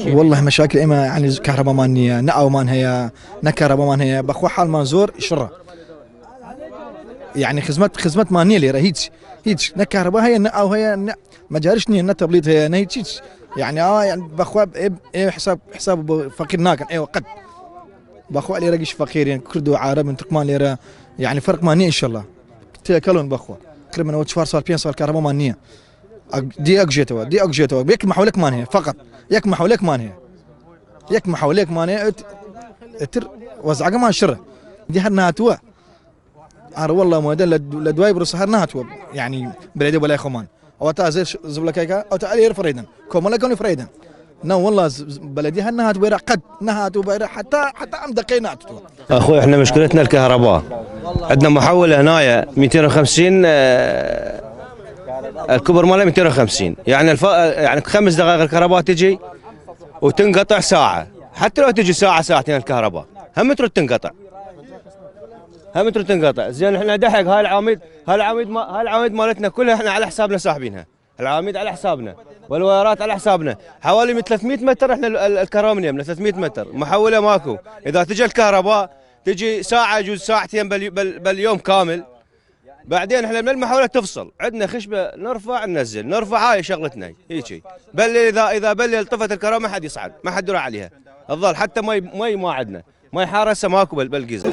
والله مشاكل إما يعني كهرباء مانية نأو مان هي نكهرباء مان هي بخو حال منزور شرة يعني خدمت مانية لي هيك نكهرباء هي نأو هي ما جارش نية نتبليط هي هيك يعني يعني بخو حساب فقير ناكن وقد بخو علي رقش فقير يعني كردو عرب من تركمان ليرة يعني فرق مانية إن شاء الله تاكلون بخو تقريبا هو 4 صار 5 صار كهرباء مانية دي اجيتوا بيك محولك مان هي فقط يك محولك مان هي تر وزعق ما شره دي هرنا توا والله ما لدواي برس هرنا توا يعني بلادي ولا خمان او تا زبل كيكا او تعالي فريدا كوم لا كون فريدا نو والله بلدي هرنا توا قد نهات وبير حتى ام دقينا اخوي احنا مشكلتنا الكهرباء عندنا محول هنايا 250 الكبر ماله 250 يعني يعني 5 دقائق الكهرباء تجي وتنقطع ساعة، حتى لو تجي ساعة ساعتين الكهرباء هم ترد تنقطع، زين احنا دحق هاي العواميد مالتنا كلها احنا على حسابنا ساحبينها، العواميد على حسابنا والوايرات على حسابنا، حوالي من 300 متر احنا الكهرباء من يمنا 300 متر، محولة ماكو، إذا تجي الكهرباء تجي ساعة يجوز ساعتين باليوم كامل. بعدين احنا من المحاولات تفصل، عندنا خشبه نرفع ننزل، نرفع هاي شغلتنا هيك. بل اذا بل الطفت الكهرباء ما حد يصعد، ما حد يروح عليها. الظل حتى مي ما عندنا، مي حارسه ماكو بالجيزه.